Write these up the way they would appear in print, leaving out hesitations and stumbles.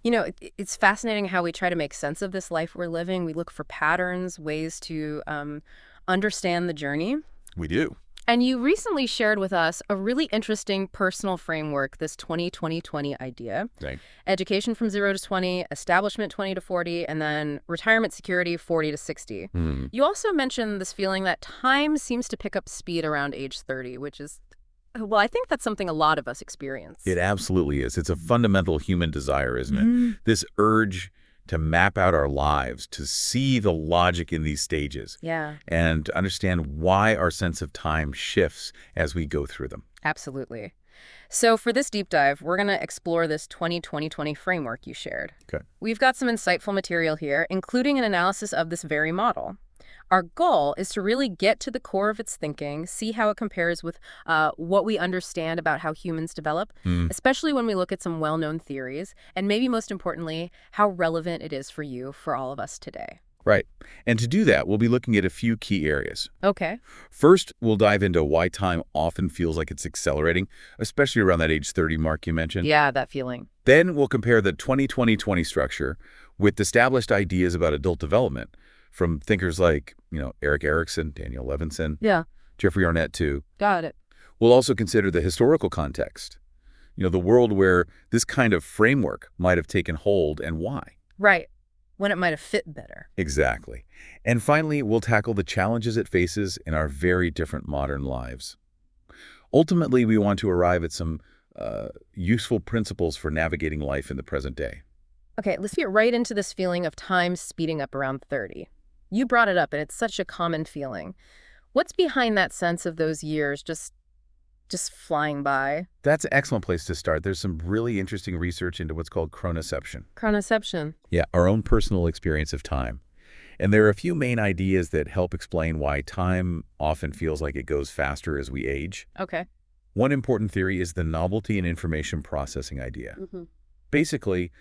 It's fascinating how we try to make sense of this life we're living. We look for patterns, ways to understand the journey. We do. And you recently shared with us a really interesting personal framework, this 20-20-20 idea. Right. Education from 0 to 20, establishment 20 to 40, and then retirement security 40 to 60. You also mentioned this feeling that time seems to pick up speed around age 30, which is, well, I think that's something a lot of us experience. It absolutely is. It's a fundamental human desire, isn't it? This urge to map out our lives, to see the logic in these stages. Yeah. And to understand why our sense of time shifts as we go through them. Absolutely. So for this deep dive, we're going to explore this 20-20-20 framework you shared. Okay. We've got some insightful material here, including an analysis of this very model. Our goal is to really get to the core of its thinking, see how it compares with what we understand about how humans develop, especially when we look at some well-known theories, and maybe most importantly, how relevant it is for you, for all of us today. Right. And to do that, we'll be looking at a few key areas. Okay. First, we'll dive into why time often feels like it's accelerating, especially around that age 30 mark you mentioned. Yeah, that feeling. Then we'll compare the 20-20-20 structure with established ideas about adult development from thinkers like, Erik Erikson, Daniel Levinson, Jeffrey Arnett too. Got it. We'll also consider the historical context, the world where this kind of framework might have taken hold and why. Right. When it might have fit better. Exactly. And finally, we'll tackle the challenges it faces in our very different modern lives. Ultimately, we want to arrive at some useful principles for navigating life in the present day. Okay, let's get right into this feeling of time speeding up around 30. You brought it up, and it's such a common feeling. What's behind that sense of those years just flying by? That's an excellent place to start. There's some really interesting research into what's called chronoception. Chronoception. Yeah, our own personal experience of time. And there are a few main ideas that help explain why time often feels like it goes faster as we age. Okay. One important theory is the novelty and information processing idea. Basically,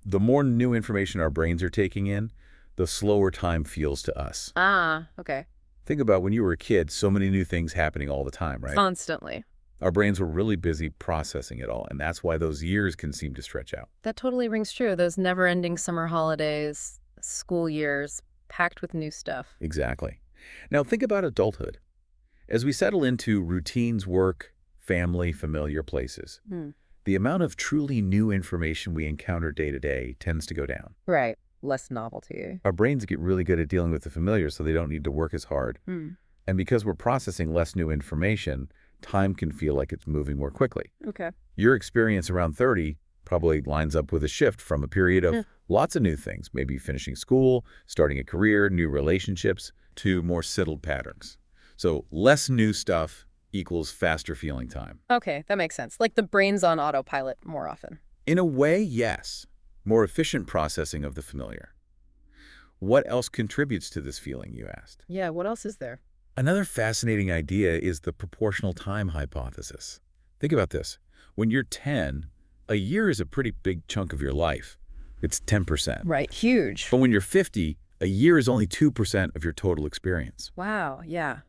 the more new information our brains are taking in, the slower time feels to us. Ah, okay. Think about when you were a kid, so many new things happening all the time, right? Constantly. Our brains were really busy processing it all, and that's why those years can seem to stretch out. That totally rings true. Those never-ending summer holidays, school years, packed with new stuff. Exactly. Now think about adulthood. As we settle into routines, work, family, familiar places, the amount of truly new information we encounter day to day tends to go down. Right. Less novelty. Our brains get really good at dealing with the familiar, so they don't need to work as hard. And because we're processing less new information, time can feel like it's moving more quickly. Okay. Your experience around 30 probably lines up with a shift from a period of lots of new things, maybe finishing school, starting a career, new relationships, to more settled patterns. So less new stuff equals faster feeling time. Okay, that makes sense. Like the brain's on autopilot more often. In a way, yes. More efficient processing of the familiar. What else contributes to this feeling, you asked? Yeah, what else is there? Another fascinating idea is the proportional time hypothesis. Think about this. When you're 10, a year is a pretty big chunk of your life. It's 10%. Right, huge. But when you're 50, a year is only 2% of your total experience. Wow, yeah.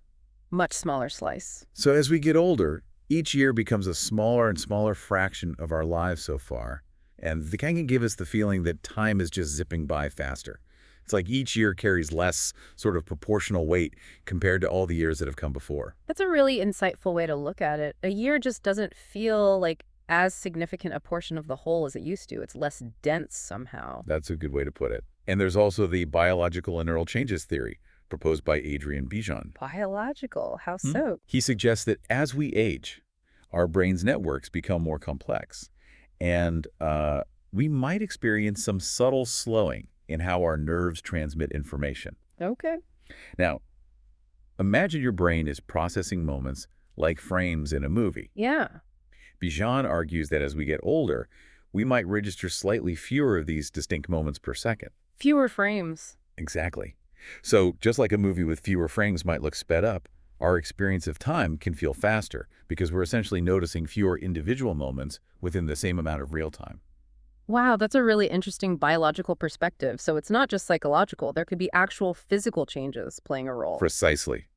Much smaller slice. So as we get older, each year becomes a smaller and smaller fraction of our lives so far. And that can give us the feeling that time is just zipping by faster. It's like each year carries less sort of proportional weight compared to all the years that have come before. That's a really insightful way to look at it. A year just doesn't feel like as significant a portion of the whole as it used to. It's less dense somehow. That's a good way to put it. And there's also the biological and neural changes theory proposed by Adrian Bijan. Biological? How so? He suggests that as we age, our brain's networks become more complex. And we might experience some subtle slowing in how our nerves transmit information. Okay. Now, imagine your brain is processing moments like frames in a movie. Yeah. Bijan argues that as we get older, we might register slightly fewer of these distinct moments per second. Fewer frames. Exactly. So just like a movie with fewer frames might look sped up, our experience of time can feel faster because we're essentially noticing fewer individual moments within the same amount of real time. Wow, that's a really interesting biological perspective. So it's not just psychological. There could be actual physical changes playing a role. Precisely.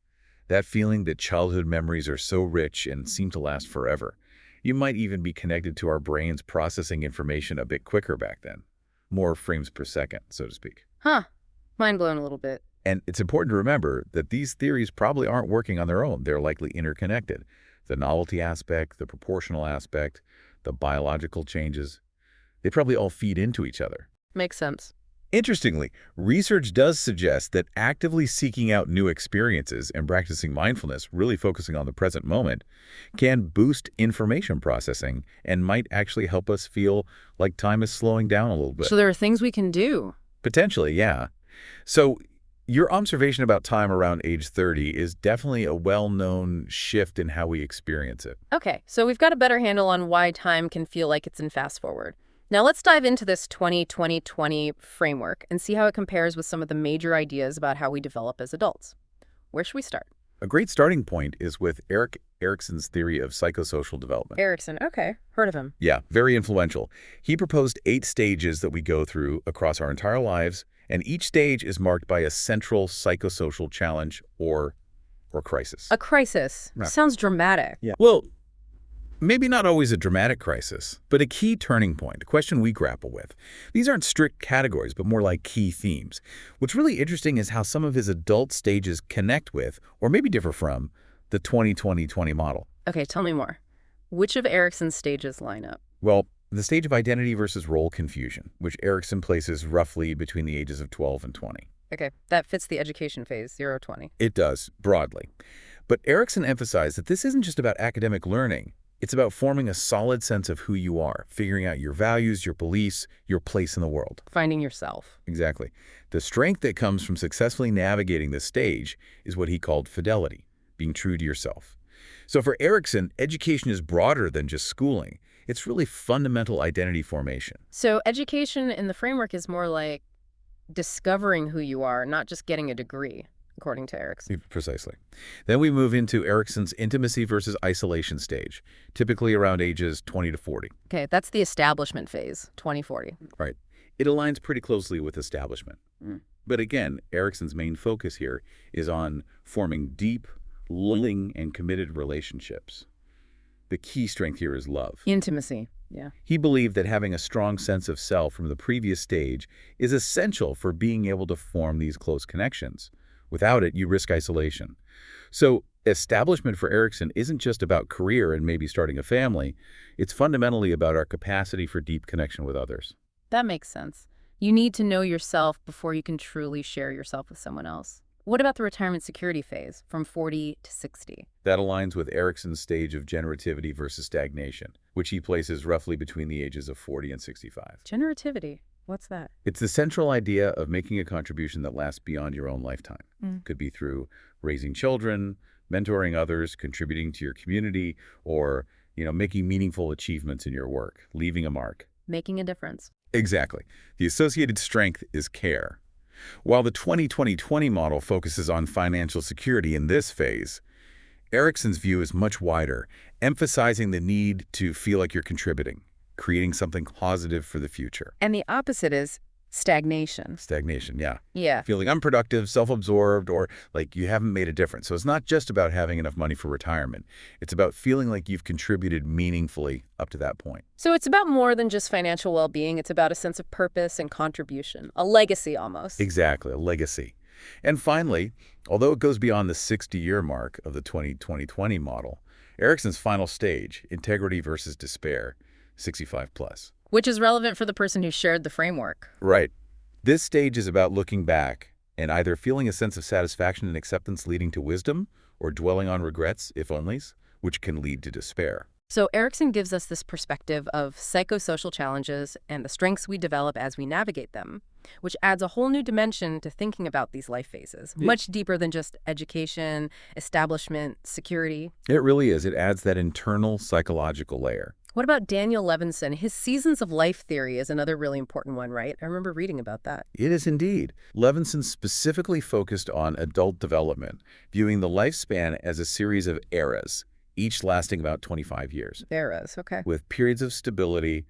That feeling that childhood memories are so rich and seem to last forever. You might even be connected to our brains processing information a bit quicker back then. More frames per second, so to speak. Huh. Mind blown a little bit. And it's important to remember that these theories probably aren't working on their own. They're likely interconnected. The novelty aspect, the proportional aspect, the biological changes, they probably all feed into each other. Makes sense. Interestingly, research does suggest that actively seeking out new experiences and practicing mindfulness, really focusing on the present moment, can boost information processing and might actually help us feel like time is slowing down a little bit. So there are things we can do. Potentially, yeah. So your observation about time around age 30 is definitely a well-known shift in how we experience it. Okay, so we've got a better handle on why time can feel like it's in fast forward. Now let's dive into this 20-20-20 framework and see how it compares with some of the major ideas about how we develop as adults. Where should we start? A great starting point is with Erik Erikson's theory of psychosocial development. Erikson, okay, heard of him. Yeah, very influential. He proposed 8 stages that we go through across our entire lives, and each stage is marked by a central psychosocial challenge or crisis. A crisis. Right. Sounds dramatic. Yeah. Well, maybe not always a dramatic crisis, but a key turning point, a question we grapple with. These aren't strict categories, but more like key themes. What's really interesting is how some of his adult stages connect with, or maybe differ from, the 20-20-20 model. Okay, tell me more. Which of Erikson's stages line up? Well, the stage of identity versus role confusion, which Erikson places roughly between the ages of 12 and 20. Okay, that fits the education phase, 0-20. It does, broadly. But Erikson emphasized that this isn't just about academic learning. It's about forming a solid sense of who you are, figuring out your values, your beliefs, your place in the world. Finding yourself. Exactly. The strength that comes from successfully navigating this stage is what he called fidelity, being true to yourself. So for Erikson, education is broader than just schooling. It's really fundamental identity formation. So education in the framework is more like discovering who you are, not just getting a degree, according to Erikson. Precisely. Then we move into Erikson's intimacy versus isolation stage, typically around ages 20 to 40. Okay, that's the establishment phase, 2040. Right. It aligns pretty closely with establishment. But again, Erikson's main focus here is on forming deep, loving, and committed relationships. The key strength here is love. Intimacy, yeah. He believed that having a strong sense of self from the previous stage is essential for being able to form these close connections. Without it, you risk isolation. So establishment for Erikson isn't just about career and maybe starting a family. It's fundamentally about our capacity for deep connection with others. That makes sense. You need to know yourself before you can truly share yourself with someone else. What about the retirement security phase, from 40 to 60? That aligns with Erikson's stage of generativity versus stagnation, which he places roughly between the ages of 40 and 65. Generativity, what's that? It's the central idea of making a contribution that lasts beyond your own lifetime. Could be through raising children, mentoring others, contributing to your community, or, making meaningful achievements in your work, leaving a mark. Making a difference. Exactly. The associated strength is care. While the 20-20-20 model focuses on financial security in this phase, Erikson's view is much wider, emphasizing the need to feel like you're contributing, creating something positive for the future. And the opposite is stagnation. Stagnation, yeah. Yeah. Feeling unproductive, self-absorbed, or like you haven't made a difference. So it's not just about having enough money for retirement. It's about feeling like you've contributed meaningfully up to that point. So it's about more than just financial well-being. It's about a sense of purpose and contribution, a legacy almost. Exactly, a legacy. And finally, although it goes beyond the 60-year mark of the 20-20-20 model, Erikson's final stage, integrity versus despair, 65 plus. Which is relevant for the person who shared the framework. Right. This stage is about looking back and either feeling a sense of satisfaction and acceptance leading to wisdom or dwelling on regrets, if onlys, which can lead to despair. So Erikson gives us this perspective of psychosocial challenges and the strengths we develop as we navigate them, which adds a whole new dimension to thinking about these life phases, much deeper than just education, establishment, security. It really is. It adds that internal psychological layer. What about Daniel Levinson? His Seasons of Life theory is another really important one, right? I remember reading about that. It is indeed. Levinson specifically focused on adult development, viewing the lifespan as a series of eras, each lasting about 25 years. Eras, okay. With periods of stability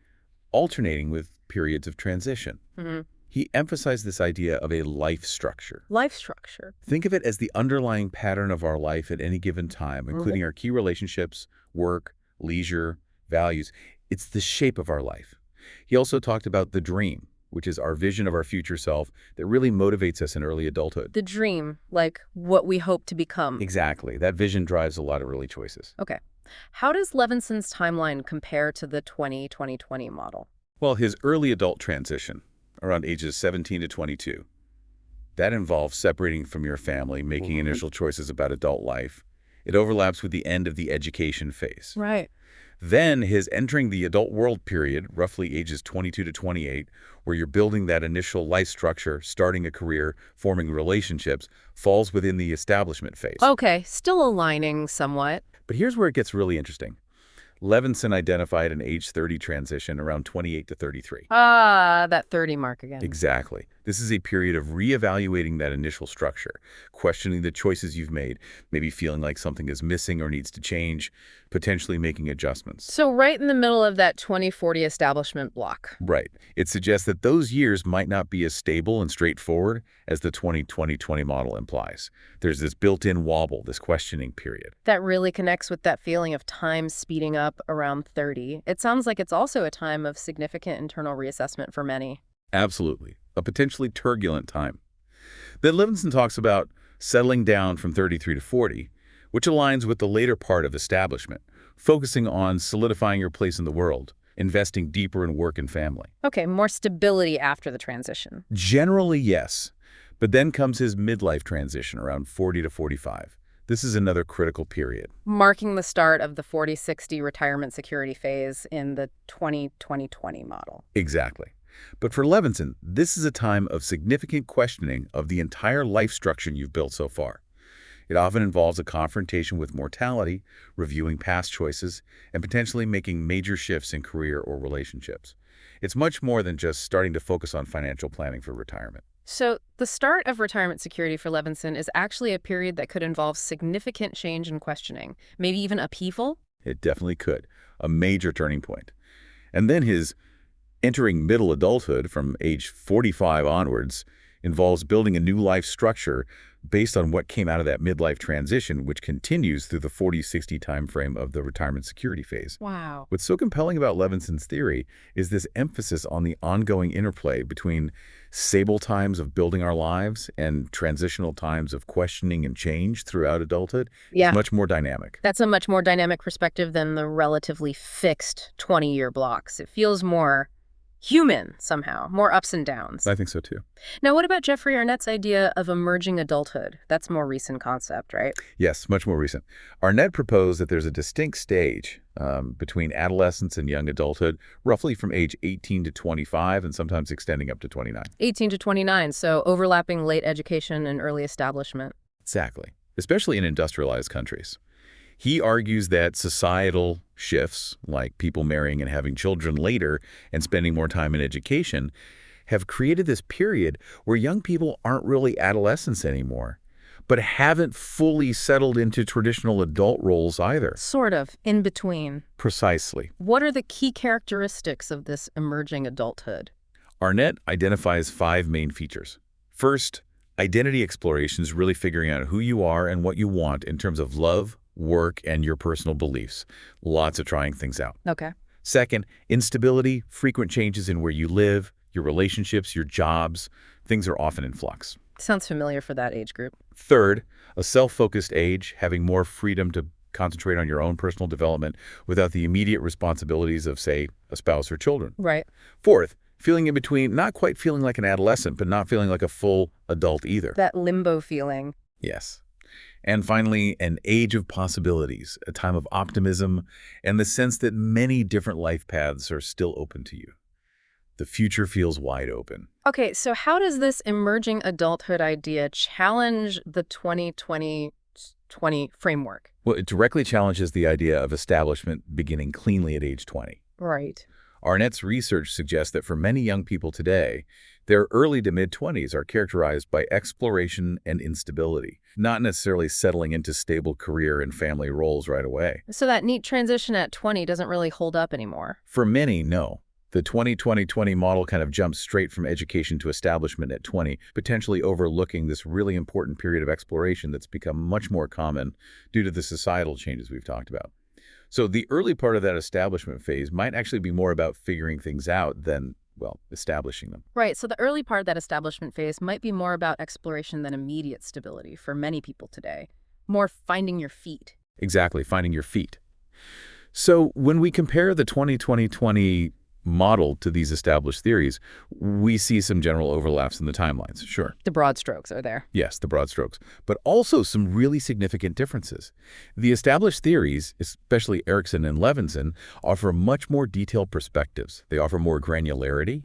alternating with periods of transition. He emphasized this idea of a life structure. Life structure. Think of it as the underlying pattern of our life at any given time, including our key relationships, work, leisure, values. It's the shape of our life. He also talked about the dream, which is our vision of our future self that really motivates us in early adulthood. The dream, like what we hope to become. Exactly. That vision drives a lot of early choices. Okay. How does Levinson's timeline compare to the 20-20-20 model? Well, his early adult transition, around ages 17 to 22, that involves separating from your family, making initial choices about adult life. It overlaps with the end of the education phase. Right. Then his entering the adult world period, roughly ages 22 to 28, where you're building that initial life structure, starting a career, forming relationships, falls within the establishment phase. Okay, still aligning somewhat. But here's where it gets really interesting. Levinson identified an age 30 transition around 28 to 33. That 30 mark again. Exactly. This is a period of reevaluating that initial structure, questioning the choices you've made, maybe feeling like something is missing or needs to change, potentially making adjustments. So right in the middle of that 2040 establishment block. Right. It suggests that those years might not be as stable and straightforward as the 20-20-20 model implies. There's this built-in wobble, this questioning period. That really connects with that feeling of time speeding up around 30. It sounds like it's also a time of significant internal reassessment for many. Absolutely. A potentially turbulent time. Then Levinson talks about settling down from 33 to 40, which aligns with the later part of establishment, focusing on solidifying your place in the world, investing deeper in work and family. Okay, more stability after the transition. Generally, yes. But then comes his midlife transition around 40 to 45. This is another critical period. Marking the start of the 40-60 retirement security phase in the 20-20-20 model. Exactly. But for Levinson, this is a time of significant questioning of the entire life structure you've built so far. It often involves a confrontation with mortality, reviewing past choices, and potentially making major shifts in career or relationships. It's much more than just starting to focus on financial planning for retirement. So the start of retirement security for Levinson is actually a period that could involve significant change and questioning, maybe even upheaval? It definitely could. A major turning point. And then his entering middle adulthood from age 45 onwards involves building a new life structure based on what came out of that midlife transition, which continues through the 40-60 timeframe of the retirement security phase. Wow. What's so compelling about Levinson's theory is this emphasis on the ongoing interplay between stable times of building our lives and transitional times of questioning and change throughout adulthood. Yeah. It's much more dynamic. That's a much more dynamic perspective than the relatively fixed 20-year blocks. It feels more human somehow, more ups and downs. I think so too. Now, what about Jeffrey Arnett's idea of emerging adulthood? That's more recent concept, right? Yes, much more recent. Arnett proposed that there's a distinct stage between adolescence and young adulthood, roughly from age 18 to 25 and sometimes extending up to 29. 18 to 29, so overlapping late education and early establishment. Exactly, especially in industrialized countries. He argues that societal shifts, like people marrying and having children later and spending more time in education, have created this period where young people aren't really adolescents anymore, but haven't fully settled into traditional adult roles either. Sort of, in between. Precisely. What are the key characteristics of this emerging adulthood? Arnett identifies 5 main features. First, identity exploration is really figuring out who you are and what you want in terms of love, work, and your personal beliefs. Lots of trying things out. Okay. Second, instability, frequent changes in where you live, your relationships, your jobs. Things are often in flux. Sounds familiar for that age group. Third, a self-focused age, having more freedom to concentrate on your own personal development without the immediate responsibilities of, say, a spouse or children. Right. Fourth, feeling in between, not quite feeling like an adolescent, but not feeling like a full adult either. That limbo feeling. Yes. And finally, an age of possibilities, a time of optimism, and the sense that many different life paths are still open to you. The future feels wide open. Okay, so how does this emerging adulthood idea challenge the 20-20-20 framework? Well, it directly challenges the idea of establishment beginning cleanly at age 20. Right. Arnett's research suggests that for many young people today, their early to mid-20s are characterized by exploration and instability, not necessarily settling into stable career and family roles right away. So that neat transition at 20 doesn't really hold up anymore. For many, no. The 20-20-20 model kind of jumps straight from education to establishment at 20, potentially overlooking this really important period of exploration that's become much more common due to the societal changes we've talked about. So the early part of that establishment phase might actually be more about figuring things out than, well, establishing them. Right, so the early part of that establishment phase might be more about exploration than immediate stability for many people today. More finding your feet. Exactly, finding your feet. So when we compare the 2020 model to these established theories, we see some general overlaps in the timelines, sure. The broad strokes are there. Yes, the broad strokes, but also some really significant differences. The established theories, especially Erickson and Levinson, offer much more detailed perspectives. They offer more granularity,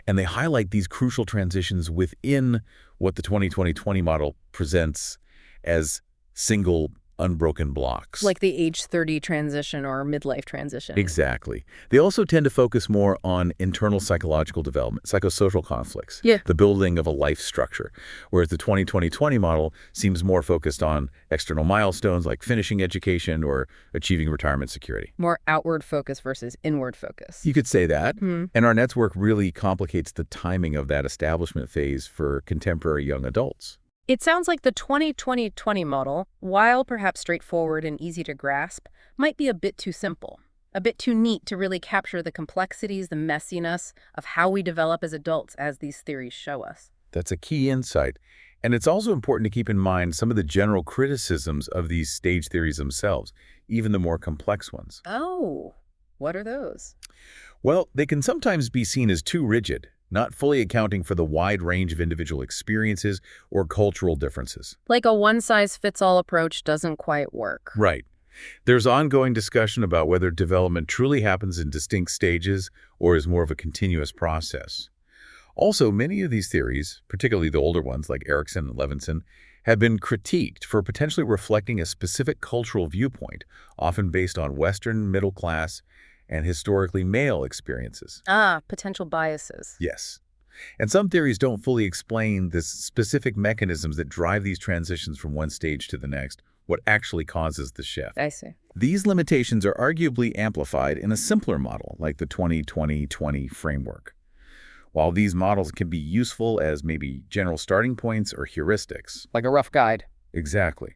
and they highlight these crucial transitions within what the 2020 model presents as single unbroken blocks. Like the age 30 transition or midlife transition. Exactly. They also tend to focus more on internal psychological development, psychosocial conflicts, the building of a life structure, whereas the 2020 model seems more focused on external milestones like finishing education or achieving retirement security. More outward focus versus inward focus. You could say that. And Arnett's work really complicates the timing of that establishment phase for contemporary young adults. It sounds like the 2020 model, while perhaps straightforward and easy to grasp, might be a bit too simple, a bit too neat to really capture the complexities, the messiness of how we develop as adults, as these theories show us. That's a key insight. And it's also important to keep in mind some of the general criticisms of these stage theories themselves, even the more complex ones. Oh, what are those? Well, they can sometimes be seen as too rigid, not fully accounting for the wide range of individual experiences or cultural differences. Like a one-size-fits-all approach doesn't quite work. Right. There's ongoing discussion about whether development truly happens in distinct stages or is more of a continuous process. Also, many of these theories, particularly the older ones like Erickson and Levinson, have been critiqued for potentially reflecting a specific cultural viewpoint, often based on Western, middle class, and historically male experiences. Potential biases. Yes. And some theories don't fully explain the specific mechanisms that drive these transitions from one stage to the next, what actually causes the shift. I see. These limitations are arguably amplified in a simpler model, like the 2020 framework. While these models can be useful as maybe general starting points or heuristics. Like a rough guide. Exactly.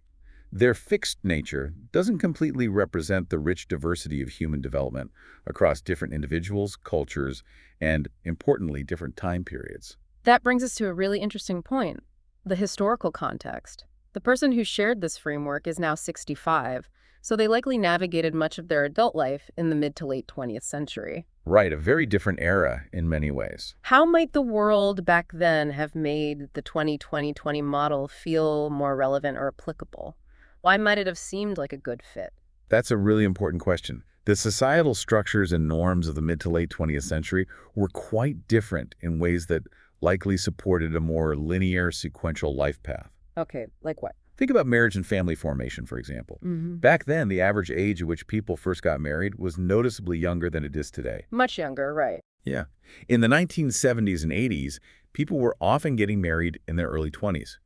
Their fixed nature doesn't completely represent the rich diversity of human development across different individuals, cultures, and, importantly, different time periods. That brings us to a really interesting point, the historical context. The person who shared this framework is now 65, so they likely navigated much of their adult life in the mid to late 20th century. Right, a very different era in many ways. How might the world back then have made the 2020 model feel more relevant or applicable? Why might it have seemed like a good fit? That's a really important question. The societal structures and norms of the mid to late 20th century were quite different in ways that likely supported a more linear, sequential life path. Okay, like what? Think about marriage and family formation, for example. Back then, the average age at which people first got married was noticeably younger than it is today. Much younger, right. Yeah. In the 1970s and 80s, people were often getting married in their early 20s.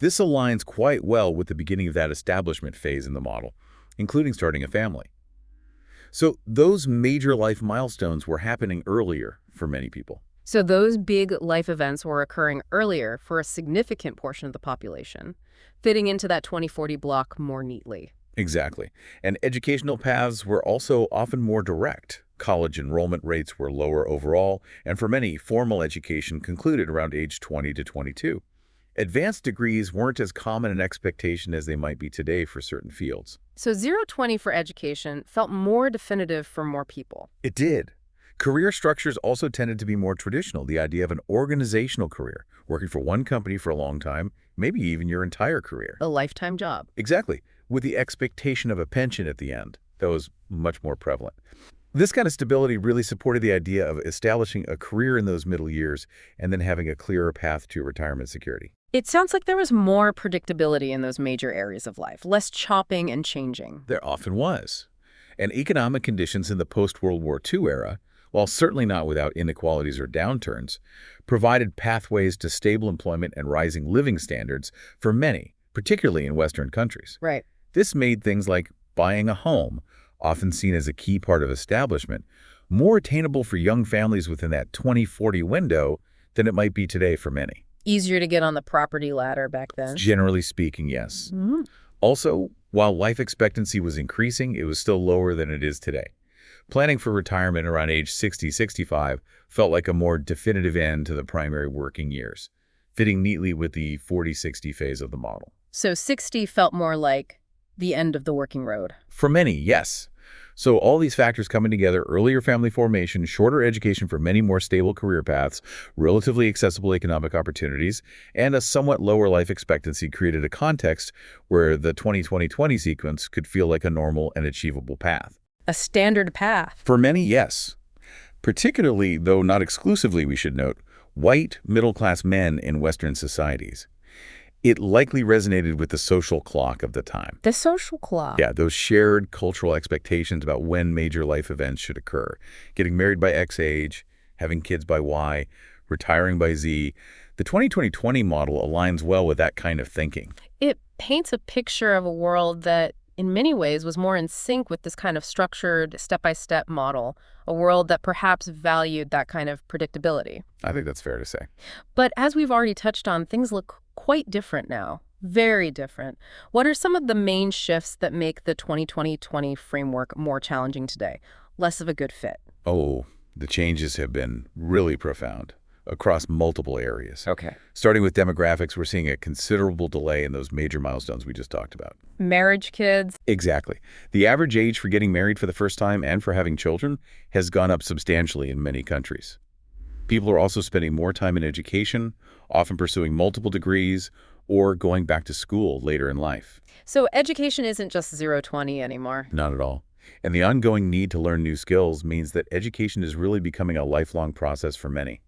This aligns quite well with the beginning of that establishment phase in the model, including starting a family. So those major life milestones were happening earlier for many people. So those big life events were occurring earlier for a significant portion of the population, fitting into that 2040 block more neatly. Exactly. And educational paths were also often more direct. College enrollment rates were lower overall, and for many, formal education concluded around age 20 to 22. Advanced degrees weren't as common an expectation as they might be today for certain fields. So 0-20 for education felt more definitive for more people. It did. Career structures also tended to be more traditional, the idea of an organizational career, working for one company for a long time, maybe even your entire career. A lifetime job. Exactly, with the expectation of a pension at the end. That was much more prevalent. This kind of stability really supported the idea of establishing a career in those middle years and then having a clearer path to retirement security. It sounds like there was more predictability in those major areas of life, less chopping and changing. There often was. And economic conditions in the post-World War II era, while certainly not without inequalities or downturns, provided pathways to stable employment and rising living standards for many, particularly in Western countries. Right. This made things like buying a home, often seen as a key part of establishment, more attainable for young families within that 2040 window than it might be today for many. Easier to get on the property ladder back then. Generally speaking, yes. Also, While life expectancy was increasing, it was still lower than it is today. Planning for retirement around age 60-65 felt like a more definitive end to the primary working years, fitting neatly with the 40-60 phase of the model. So 60 felt more like the end of the working road. For many, yes. So all these factors coming together, earlier family formation, shorter education for many more stable career paths, relatively accessible economic opportunities, and a somewhat lower life expectancy created a context where the 20-20-20 sequence could feel like a normal and achievable path. A standard path. For many, yes. Particularly, though not exclusively, we should note, white middle-class men in Western societies. It likely resonated with the social clock of the time. The social clock. Yeah, those shared cultural expectations about when major life events should occur. Getting married by X age, having kids by Y, retiring by Z. The 20-20-20 model aligns well with that kind of thinking. It paints a picture of a world that, in many ways, was more in sync with this kind of structured, step-by-step model, a world that perhaps valued that kind of predictability. I think that's fair to say. But as we've already touched on, things look quite different now. Very different. What are some of the main shifts that make the 20-20-20 framework more challenging today? Less of a good fit? Oh, the changes have been really profound across multiple areas. Okay. Starting with demographics, we're seeing a considerable delay in those major milestones we just talked about. Marriage, kids? Exactly. The average age for getting married for the first time and for having children has gone up substantially in many countries. People are also spending more time in education, often pursuing multiple degrees, or going back to school later in life. So education isn't just 0-20 anymore. Not at all. And the ongoing need to learn new skills means that education is really becoming a lifelong process for many.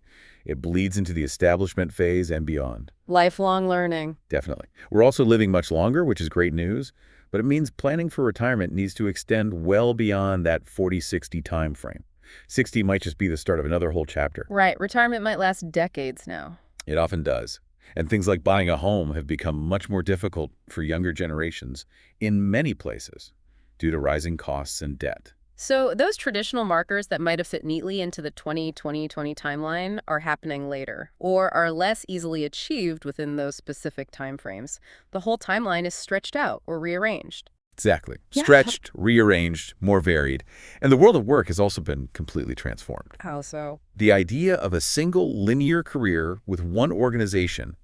It bleeds into the establishment phase and beyond. Lifelong learning. Definitely. We're also living much longer, which is great news, but it means planning for retirement needs to extend well beyond that 40-60 time frame. 60 might just be the start of another whole chapter. Right. Retirement might last decades now. It often does. And things like buying a home have become much more difficult for younger generations in many places due to rising costs and debt. So those traditional markers that might have fit neatly into the 20-20-20 timeline are happening later, or are less easily achieved within those specific timeframes. The whole timeline is stretched out or rearranged. Exactly. Yeah. Stretched, rearranged, more varied. And the world of work has also been completely transformed. How so? The idea of a single linear career with one organization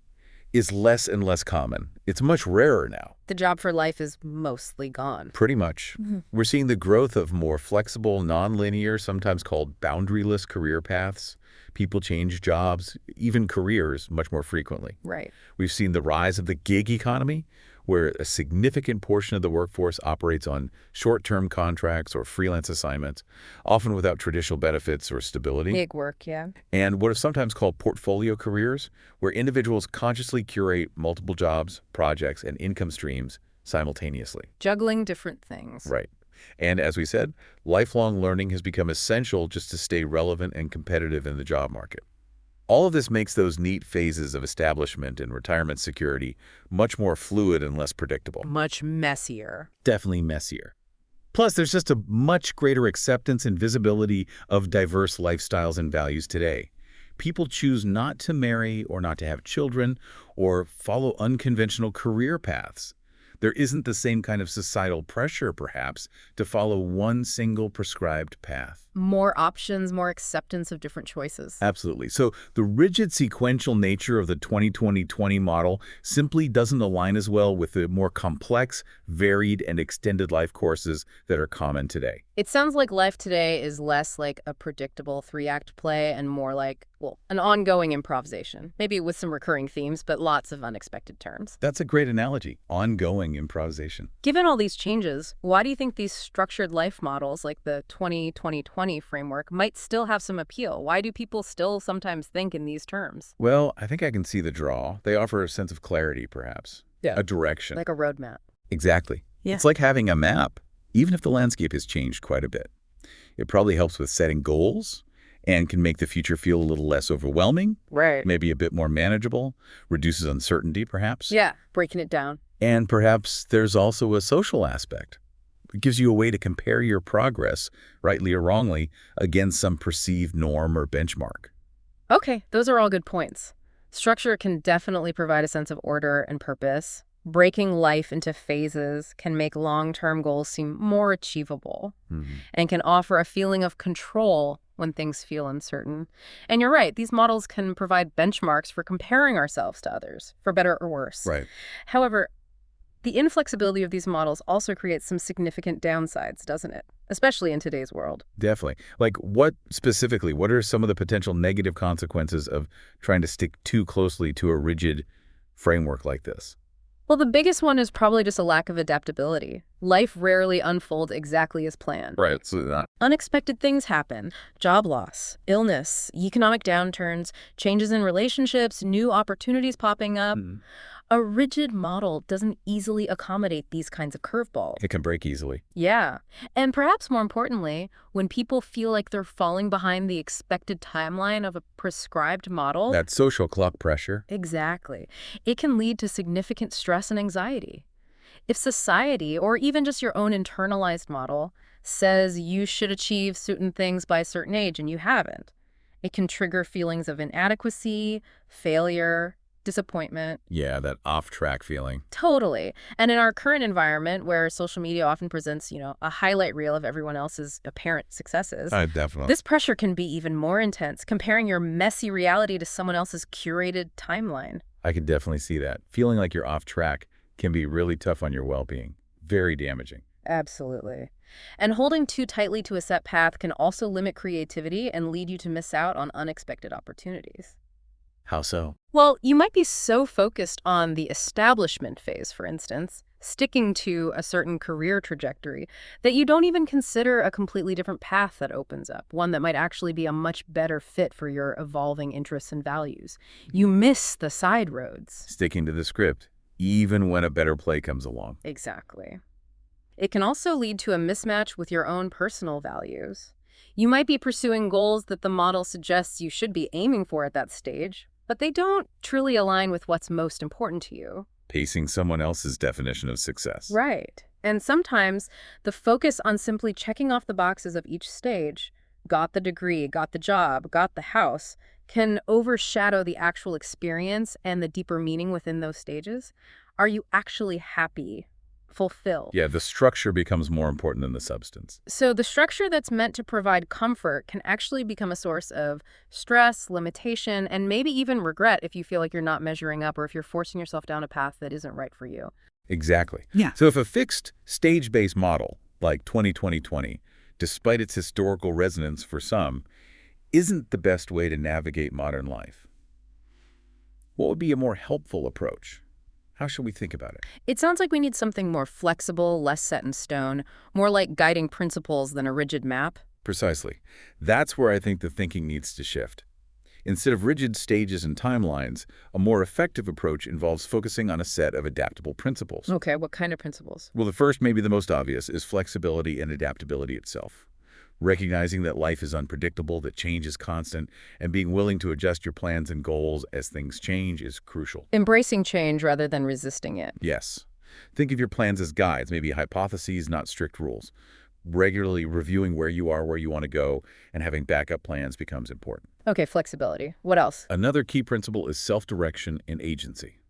is less and less common. It's much rarer now. The job for life is mostly gone. Pretty much. We're seeing the growth of more flexible, nonlinear, sometimes called boundaryless career paths. People change jobs, even careers, much more frequently. Right. We've seen the rise of the gig economy, where a significant portion of the workforce operates on short-term contracts or freelance assignments, often without traditional benefits or stability. Gig work, yeah. And what is sometimes called portfolio careers, where individuals consciously curate multiple jobs, projects, and income streams simultaneously. Juggling different things. Right. And as we said, lifelong learning has become essential just to stay relevant and competitive in the job market. All of this makes those neat phases of establishment and retirement security much more fluid and less predictable. Much messier. Definitely messier. Plus, there's just a much greater acceptance and visibility of diverse lifestyles and values today. People choose not to marry or not to have children or follow unconventional career paths. There isn't the same kind of societal pressure, perhaps, to follow one single prescribed path. More options, more acceptance of different choices. Absolutely. So the rigid sequential nature of the 20-20-20 model simply doesn't align as well with the more complex, varied, and extended life courses that are common today. It sounds like life today is less like a predictable three-act play and more like, well, an ongoing improvisation. Maybe with some recurring themes, but lots of unexpected turns. That's a great analogy. Ongoing improvisation. Given all these changes, why do you think these structured life models like the 20-20-20 framework might still have some appeal? Why do people still sometimes think in these terms? Well, I think I can see the draw. They offer a sense of clarity, perhaps. Yeah. A direction. Like a roadmap. Exactly. Yeah. It's like having a map, even if the landscape has changed quite a bit. It probably helps with setting goals and can make the future feel a little less overwhelming, Right. maybe a bit more manageable, reduces uncertainty, perhaps. Yeah, breaking it down. And perhaps there's also a social aspect. It gives you a way to compare your progress, rightly or wrongly, against some perceived norm or benchmark. Okay, those are all good points. Structure can definitely provide a sense of order and purpose, Breaking life into phases can make long-term goals seem more achievable and can offer a feeling of control when things feel uncertain. And you're right, these models can provide benchmarks for comparing ourselves to others, for better or worse. Right. However, the inflexibility of these models also creates some significant downsides, doesn't it? Especially in today's world. Definitely. Like, what are some of the potential negative consequences of trying to stick too closely to a rigid framework like this? Well, the biggest one is probably just a lack of adaptability. Life rarely unfolds exactly as planned. Right. So Unexpected things happen. Job loss, illness, economic downturns, changes in relationships, new opportunities popping up. A rigid model doesn't easily accommodate these kinds of curveballs. it can break easily. Yeah. And perhaps more importantly, when people feel like they're falling behind the expected timeline of a prescribed model. That social clock pressure. Exactly. It can lead to significant stress and anxiety. If society, or even just your own internalized model, says you should achieve certain things by a certain age and you haven't, it can trigger feelings of inadequacy, failure, disappointment. Yeah, that off-track feeling. Totally. And in our current environment where social media often presents, a highlight reel of everyone else's apparent successes, Definitely. this pressure can be even more intense, comparing your messy reality to someone else's curated timeline. I can definitely see that. Feeling like you're off track can be really tough on your well-being. Very damaging. Absolutely. And holding too tightly to a set path can also limit creativity and lead you to miss out on unexpected opportunities. How so? Well, you might be so focused on the establishment phase, for instance, sticking to a certain career trajectory, that you don't even consider a completely different path that opens up, one that might actually be a much better fit for your evolving interests and values. You miss the side roads. Sticking to the script, even when a better play comes along. Exactly. It can also lead to a mismatch with your own personal values. You might be pursuing goals that the model suggests you should be aiming for at that stage, but they don't truly align with what's most important to you. Pacing someone else's definition of success. Right. And sometimes the focus on simply checking off the boxes of each stage, got the degree, got the job, got the house, can overshadow the actual experience and the deeper meaning within those stages. Are you actually happy, fulfilled? Yeah, the structure becomes more important than the substance. So the structure that's meant to provide comfort can actually become a source of stress, limitation, and maybe even regret if you feel like you're not measuring up or if you're forcing yourself down a path that isn't right for you. Exactly. Yeah. So if a fixed stage-based model, like 20-20-20, despite its historical resonance for some, isn't the best way to navigate modern life, what would be a more helpful approach? How should we think about it? It sounds like we need something more flexible, less set in stone, more like guiding principles than a rigid map. Precisely. That's where I think the thinking needs to shift. Instead of rigid stages and timelines, a more effective approach involves focusing on a set of adaptable principles. Okay, what kind of principles? Well, the first, maybe the most obvious, is flexibility and adaptability itself. Recognizing that life is unpredictable, that change is constant, and being willing to adjust your plans and goals as things change is crucial. Embracing change rather than resisting it. Yes. Think of your plans as guides, maybe hypotheses, not strict rules. Regularly reviewing where you are, where you want to go, and having backup plans becomes important. Okay, flexibility. What else? Another key principle is self-direction and agency.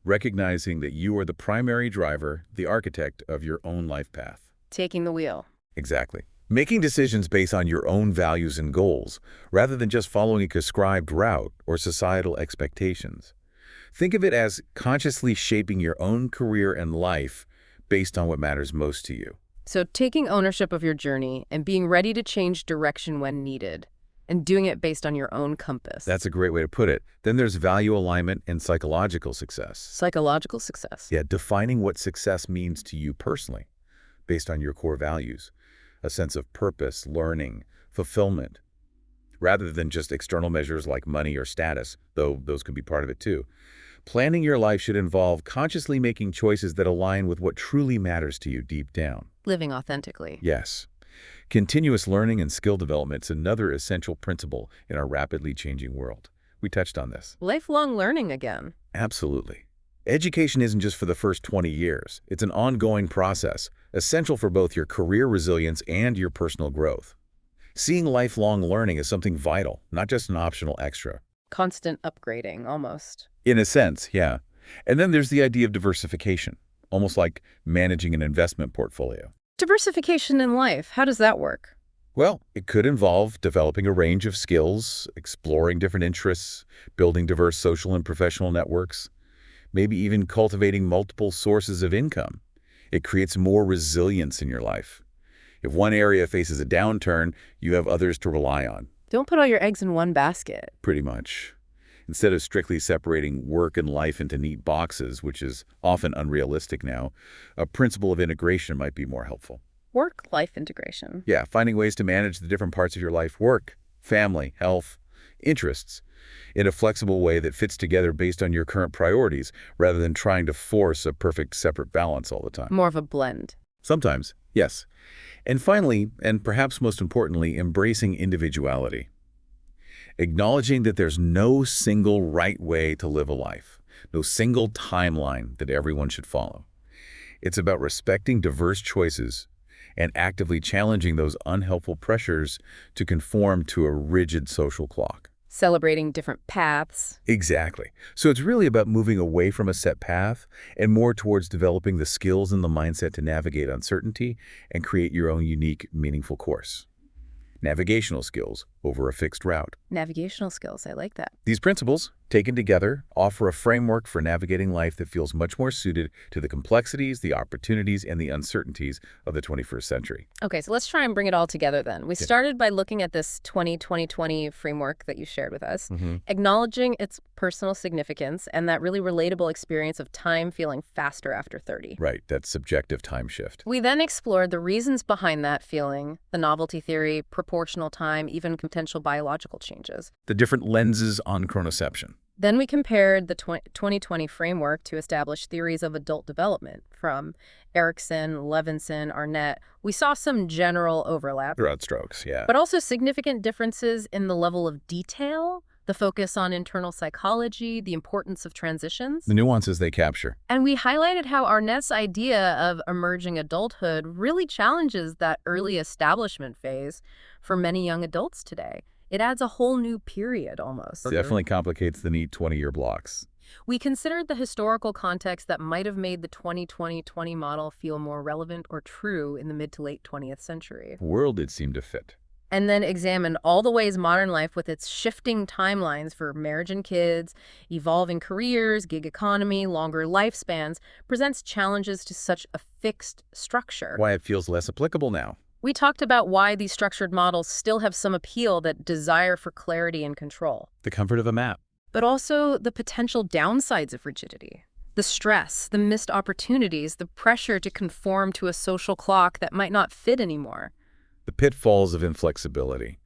Recognizing that you are the primary driver, the architect of your own life path. Taking the wheel. Exactly. Making decisions based on your own values and goals, rather than just following a prescribed route or societal expectations. Think of it as consciously shaping your own career and life based on what matters most to you. So taking ownership of your journey and being ready to change direction when needed, and doing it based on your own compass. That's a great way to put it. Then there's value alignment and psychological success. Psychological success. Yeah, defining what success means to you personally, based on your core values. A sense of purpose, learning, fulfillment, rather than just external measures like money or status, though those can be part of it too. Planning your life should involve consciously making choices that align with what truly matters to you deep down. Living authentically. Yes. Continuous learning and skill development is another essential principle in our rapidly changing world. We touched on this. Lifelong learning again. Absolutely. Education isn't just for the first 20 years. It's an ongoing process, essential for both your career resilience and your personal growth. Seeing lifelong learning as something vital, not just an optional extra. Constant upgrading, almost. In a sense, yeah. And then there's the idea of diversification, almost like managing an investment portfolio. Diversification in life, how does that work? Well, it could involve developing a range of skills, exploring different interests, building diverse social and professional networks, maybe even cultivating multiple sources of income. It creates more resilience in your life. If one area faces a downturn, you have others to rely on. Don't put all your eggs in one basket. Pretty much. Instead of strictly separating work and life into neat boxes, which is often unrealistic now, a principle of integration might be more helpful. Work-life integration. Yeah, finding ways to manage the different parts of your life, work, family, health, interests, in a flexible way that fits together based on your current priorities, rather than trying to force a perfect separate balance all the time. More of a blend. Sometimes, yes. And finally, and perhaps most importantly, embracing individuality. Acknowledging that there's no single right way to live a life, no single timeline that everyone should follow. It's about respecting diverse choices and actively challenging those unhelpful pressures to conform to a rigid social clock. Celebrating different paths. Exactly. So it's really about moving away from a set path and more towards developing the skills and the mindset to navigate uncertainty and create your own unique, meaningful course. Navigational skills over a fixed route. Navigational skills, I like that. These principles, taken together, offer a framework for navigating life that feels much more suited to the complexities, the opportunities, and the uncertainties of the 21st century. Okay, so let's try and bring it all together then. We started by looking at this 20-20-20 framework that you shared with us, acknowledging its personal significance and that really relatable experience of time feeling faster after 30. Right, that subjective time shift. We then explored the reasons behind that feeling, the novelty theory, proportional time, even potential biological changes. The different lenses on chronoception. Then we compared the 2020 framework to establish theories of adult development from Erickson, Levinson, Arnett. We saw some general overlap, Broad strokes, yeah. but also significant differences in the level of detail, the focus on internal psychology, the importance of transitions. The nuances they capture. And we highlighted how Arnett's idea of emerging adulthood really challenges that early establishment phase for many young adults today. It adds a whole new period almost. Definitely complicates the neat 20-year blocks. We considered the historical context that might have made the 20-20-20 model feel more relevant or true in the mid to late 20th century. The world did seem to fit. And then examined all the ways modern life with its shifting timelines for marriage and kids, evolving careers, gig economy, longer lifespans, presents challenges to such a fixed structure. Why it feels less applicable now. We talked about why these structured models still have some appeal, that desire for clarity and control. The comfort of a map. But also the potential downsides of rigidity. The stress, the missed opportunities, the pressure to conform to a social clock that might not fit anymore. The pitfalls of inflexibility.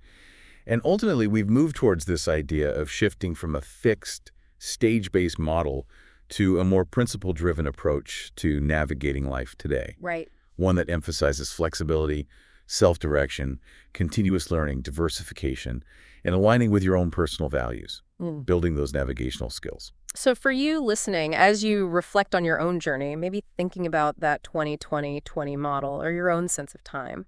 And ultimately, we've moved towards this idea of shifting from a fixed, stage-based model to a more principle-driven approach to navigating life today. Right. One that emphasizes flexibility, self-direction, continuous learning, diversification, and aligning with your own personal values, building those navigational skills. So for you listening, as you reflect on your own journey, maybe thinking about that 20-20-20 model or your own sense of time,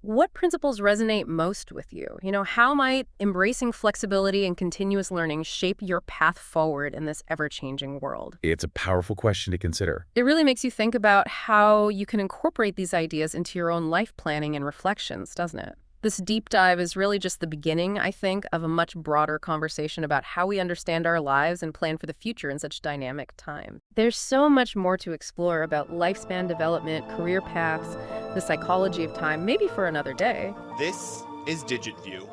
what principles resonate most with you? You know, how might embracing flexibility and continuous learning shape your path forward in this ever-changing world? It's a powerful question to consider. It really makes you think about how you can incorporate these ideas into your own life planning and reflections, doesn't it? This deep dive is really just the beginning, I think, of a much broader conversation about how we understand our lives and plan for the future in such dynamic time. There's so much more to explore about lifespan development, career paths, the psychology of time, maybe for another day. This is DigitView.